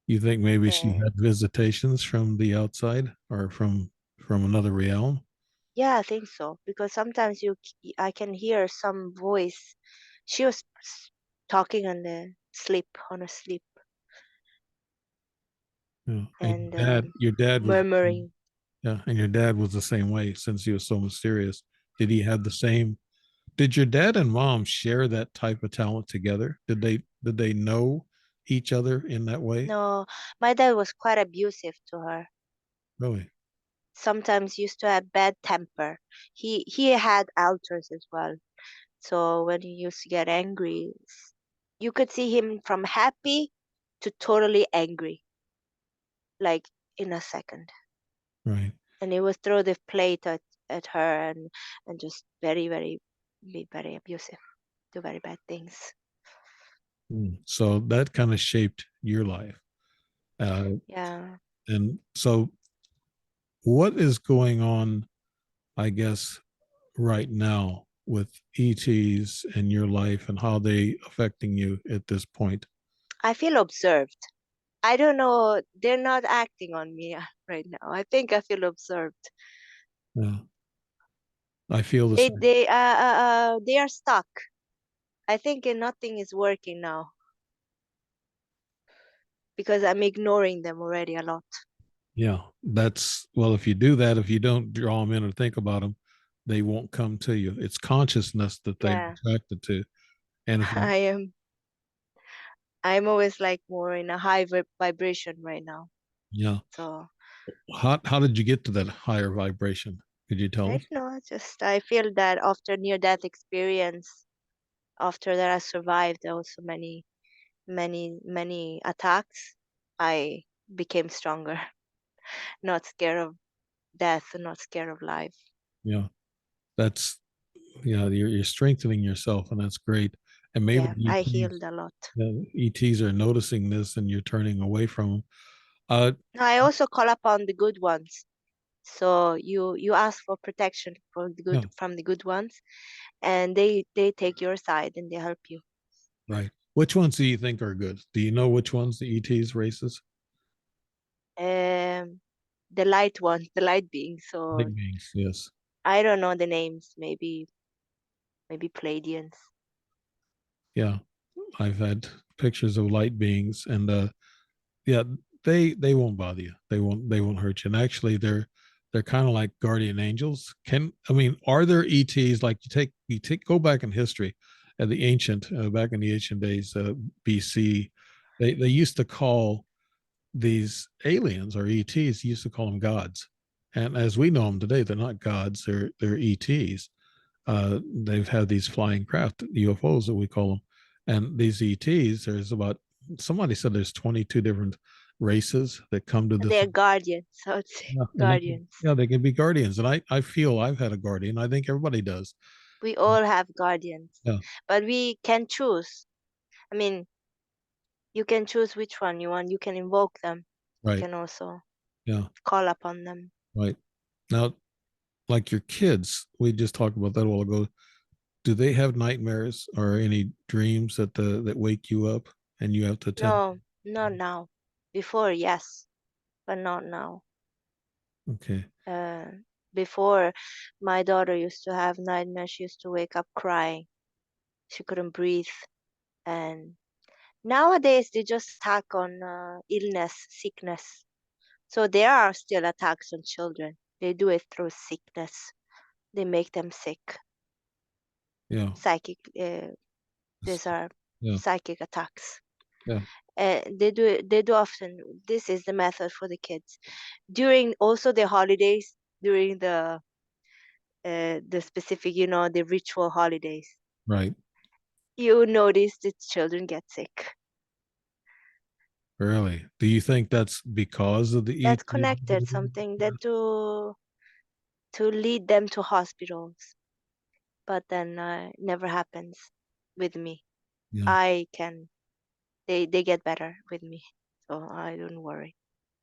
You think maybe she And had visitations from the outside or from another realm? yeah, I think so because sometimes I can hear some voice. She was talking on the sleep, on a sleep, Yeah. And and your dad was, murmuring. yeah, and your dad was the same way since he was so mysterious. Did he have the same? Did your dad and mom share that type of talent together? Did they know each other in that way? No, my dad was quite abusive to her. Really? Sometimes used to have bad temper. He had alters as well. So when he used to get angry, you could see him from happy to totally angry, like in a second. Right. And he would throw the plate at her and just be very abusive, do very bad things. So that kind of shaped your life. Uh, Yeah. and so, what is going on, I guess, right now with ETs and your life and how they affecting you at this point? I feel observed. I don't know. They're not acting on me right now. I think I feel observed. Yeah, I feel the same. They are stuck. I think nothing is working now because I'm ignoring them already a lot. Yeah, that's well. If you do that, if you don't draw them in or think about them, they won't come to you. It's consciousness that they're Yeah, attracted to. And if you, I am. I'm always like more in a high vibration right now. yeah, So how did you get to that higher vibration? Could you tell I us? don't know. Just I feel that after near death experience, after that I survived also many attacks, I became stronger. Not scared of death, not scared of life. Yeah, that's yeah. You're strengthening yourself, and that's great. And maybe Yeah, the I ETs, healed a lot. ETs are noticing this, and you're turning away from them. Uh, I also call upon the good ones. So you ask for protection for the yeah, good from the good ones, and they take your side and they help you. right. Which ones do you think are good? Do you know which ones the ETs races? Um, the light ones, the light beings. So Big beings, yes. I don't know the names. Maybe Pleiadians. Yeah, I've had pictures of light beings, and yeah, they won't bother you. They won't hurt you. And actually, they're kind of like guardian angels. Are there ETs like you take go back in history, back in the ancient days, BC, they used to call these aliens or ETs used to call them gods, and as we know them today, they're not gods. They're ETs. They've had these flying craft UFOs that we call them, and these ETs. There's about somebody said there's 22 different races that come to this. They're guardians. So it's Yeah, and guardians. they can be guardians, and I feel I've had a guardian. I think everybody does. We all have guardians, Yeah, but we can choose. I mean, you can choose which one you want. You can invoke them. You right. can also Yeah, call upon them. right. Now, like your kids, we just talked about that a while ago. Do they have nightmares or any dreams that wake you up and you have to attend? No, not now. Before, yes, but not now. Okay. Uh, Before, my daughter used to have nightmares. She used to wake up crying. She couldn't breathe. And nowadays, they just attack on illness, sickness. So there are still attacks on children. They do it through sickness. They make them sick. Yeah. Psychic. Yes. These are Yeah. psychic attacks. Yeah. They do often. This is the method for the kids during also the holidays, during the specific, the ritual holidays. Right. You notice the children get sick. Really. Do you think that's because of the That's ET? connected something that to lead them to hospitals, but then never happens with me. Yeah. I can they get better with me, so I don't worry.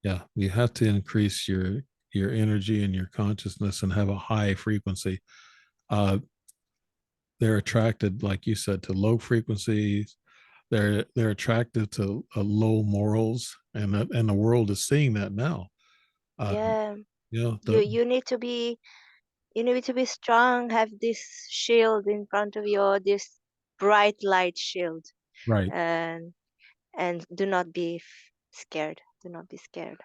Yeah. You have to increase your energy and your consciousness and have a high frequency. Uh, they're attracted, like you said, to low frequencies. They're attracted to low morals, and the world is seeing that now. Uh, Yeah, you know you the you need to be you need to be strong. Have this shield in front of you, this bright light shield, right. and do not be scared. Do not be scared.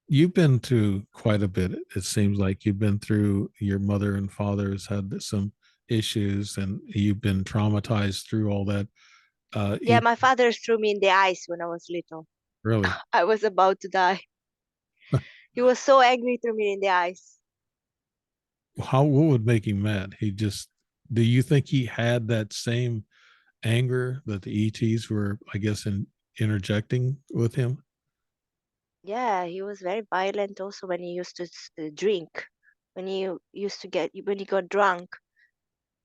You've been through quite a bit. It seems like you've been through. Your mother and father has had some issues, and you've been traumatized through all that. Yeah, You my father threw me in the ice when I was little. really, I was about to die. He was so angry, threw me in the ice. how what would make him mad? He just. Do you think he had that same anger that the ETs were, I guess, interjecting with him? Yeah, he was very violent also when he used to drink. When he got drunk,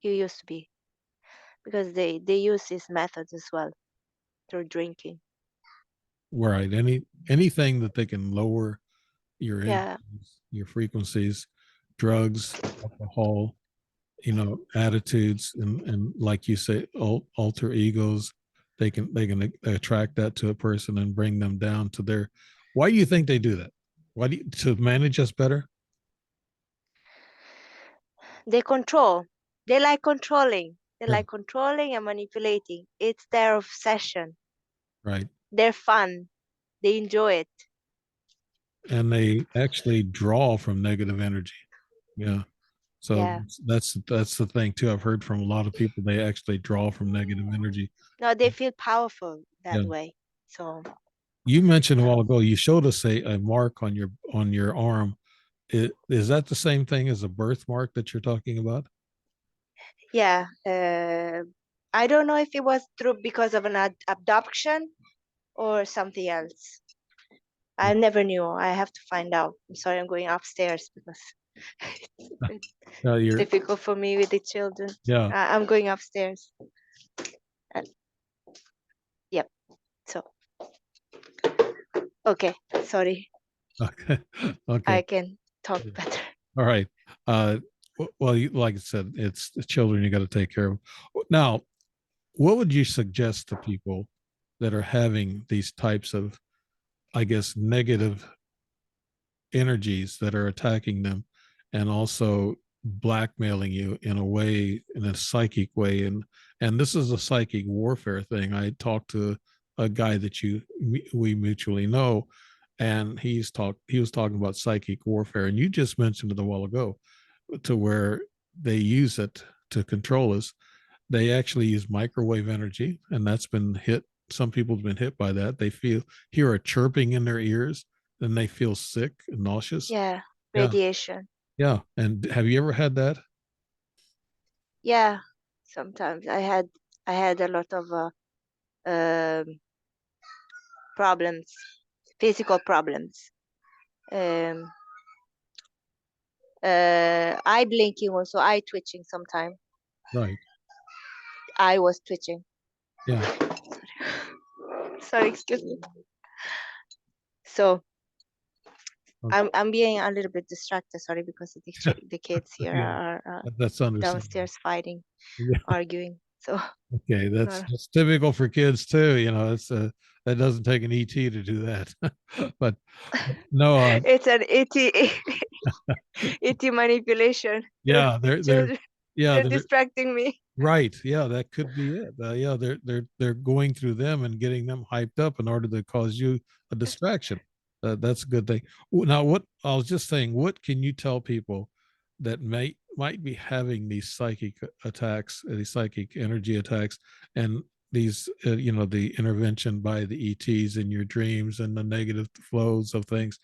he used to be, because they use these methods as well through drinking. Right. Anything that they can lower your Yeah, energies, your frequencies, drugs, alcohol, attitudes, and like you say, alter egos. They can attract that to a person and bring them down to their. Why do you think they do that? Why do you, to manage us better? they control. They like controlling. They Yeah. like controlling and manipulating. It's their obsession. Right. They're fun. They enjoy it. And they actually draw from negative energy. Yeah. So Yeah. that's the thing too. I've heard from a lot of people they actually draw from negative energy. No, they feel powerful Yeah. that way. So You mentioned a while ago. You showed us a mark on your arm. Is that the same thing as a birthmark that you're talking about? yeah, I don't know if it was through because of an abduction or something else. I never knew. I have to find out. I'm sorry, I'm going upstairs because it's You're difficult for me with the children. yeah. I'm going upstairs. And, yep. So, okay. Sorry. Okay. Okay. I can talk better. All right. Uh, well, like I said, it's the children you got to take care of. Now, what would you suggest to people that are having these types of, I guess, negative energies that are attacking them and also blackmailing you in a way, in a psychic way? And this is a psychic warfare thing. I talked to a guy that we mutually know, and he was talking about psychic warfare, and you just mentioned it a while ago, to where they use it to control us. They actually use microwave energy, and that's been hit. Some people have been hit by that. They hear a chirping in their ears, then they feel sick and nauseous. Yeah. Yeah, Radiation. yeah. And have you ever had that? Yeah. Sometimes I had a lot of um, problems, physical problems. Um, eye blinking also, eye twitching sometimes. Right. I was twitching. Yeah. Sorry, excuse me. So Okay. I'm being a little bit distracted, sorry, because the kids here Yeah, are that's understandable. downstairs fighting, Yeah. arguing. So Okay, that's uh, that's typical for kids too. It's that doesn't take an ET to do that. But no, it's an itty manipulation. yeah, they're Children, yeah they're they're distracting me. right. Yeah, that could be it. Yeah, they're going through them and getting them hyped up in order to cause you a distraction. That's a good thing. Now, what I was just saying, what can you tell people that might be having these psychic attacks, these psychic energy attacks, and these the intervention by the ETs in your dreams and the negative flows of things?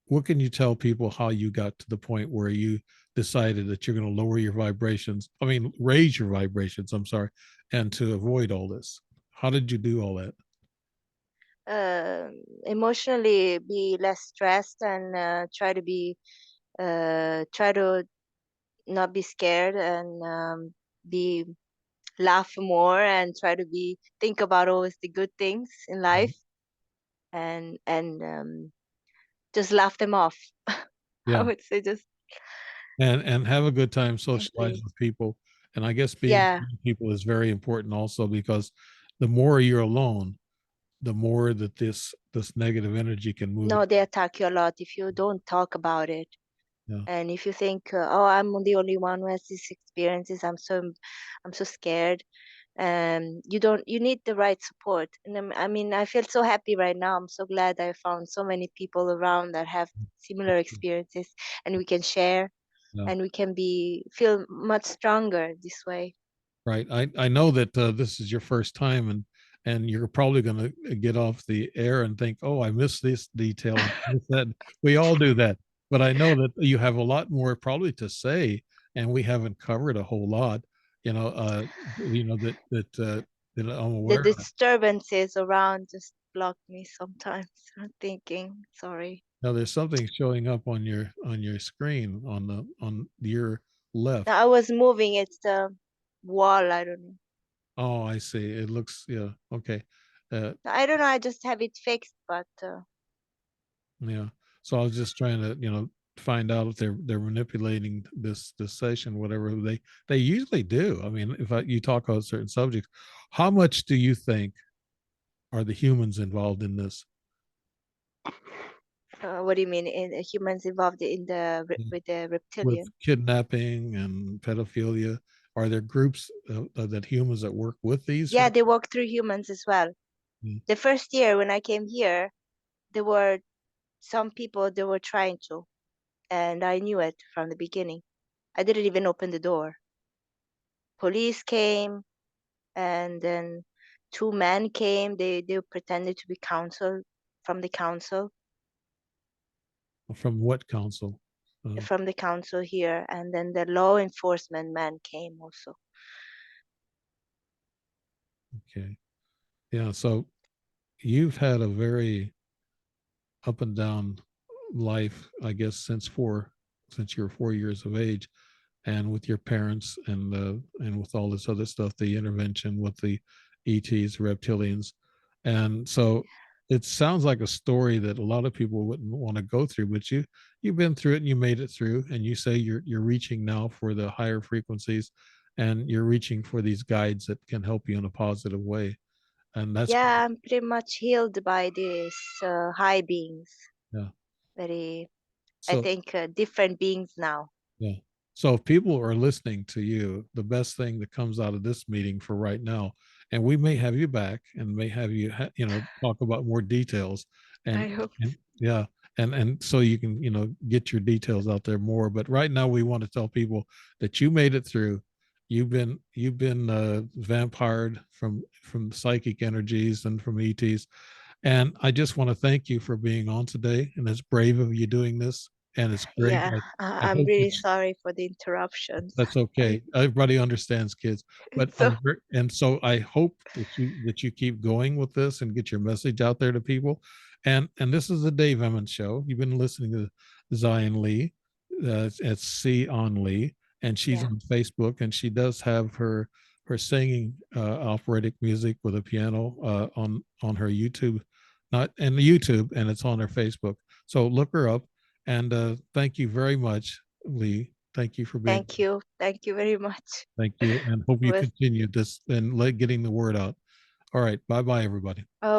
What can you tell people how you got to the point where you decided that you're going to lower your vibrations? I mean, raise your vibrations, I'm sorry, and to avoid all this. How did you do all that? Emotionally be less stressed and try to not be scared and be laugh more and try to be think about always the good things in life and just laugh them off. I Yeah. would say just And have a good time simply, socializing with people. And I guess being yeah. around people is very important also, because the more you're alone, the more that this negative energy can move it. No, they attack you a lot if you don't talk about it. Yeah. And if you think, oh, I'm the only one who has these experiences, I'm so scared. You need the right support. And I mean, I feel so happy right now. I'm so glad I found so many people around that have similar experiences, and we can share, Yeah. and we can be feel much stronger this way. Right. I know that this is your first time, and you're probably going to get off the air and think, "Oh, I missed this detail and missed that." We all do that, but I know that you have a lot more probably to say, and we haven't covered a whole lot. You know, that I'm The aware of. disturbances around just block me sometimes. I'm thinking, sorry. Now, there's something showing up on your screen on your left. Now, I was moving. It's the wall. I don't know. Oh, I see. It looks, yeah, okay. Uh, I don't know. I just have it fixed, but Yeah. So I was just trying to, find out if they're manipulating this session, whatever they usually do. I mean, if you talk about certain subjects, how much do you think are the humans involved in this? what do you mean? In humans involved in Yeah. with the With reptilian? kidnapping and pedophilia, are there groups that humans that work with these? Yeah, they walk through humans as well. Mm. The first year when I came here, there were some people they were trying to, and I knew it from the beginning. I didn't even open the door. Police came, and then two men came. They pretended to be council from the council From what council? Uh, here, and then the law enforcement man came also. okay. Yeah. So you've had a very up and down life, I guess, since you were 4 years of age, and with your parents, and with all this other stuff, the intervention with the ETs, reptilians, and so it sounds like a story that a lot of people wouldn't want to go through, but you've been through it and you made it through, and you say you're reaching now for the higher frequencies, and you're reaching for these guides that can help you in a positive way, and that's Yeah, I'm pretty much healed by these high beings. yeah. Very, I So think, different beings now. yeah. So if people are listening to you, the best thing that comes out of this meeting for right now, and we may have you back and may have you, talk about more details, I and hope. and yeah, and so you can get your details out there more. But right now, we want to tell people that you made it through. You've been vampired from psychic energies and from ETs, and I just want to thank you for being on today. And it's brave of you doing this, and it's great. Yeah, I I'm hope really that sorry for the interruptions. that's I okay. Everybody understands kids, but so and so I hope that you keep going with this and get your message out there to people. And this is the Dave Emmons show. You've been listening to Zion Lee. It's Sion Lee, and she's yeah, on Facebook, and she does have her singing operatic music with a piano on her YouTube, not and the YouTube, and it's on her Facebook. So look her up. And thank you very much, Lee. Thank you for being. Thank you. Thank you very much. Thank you, and hope It you was continue this and getting the word out. All right, bye bye, everybody. oh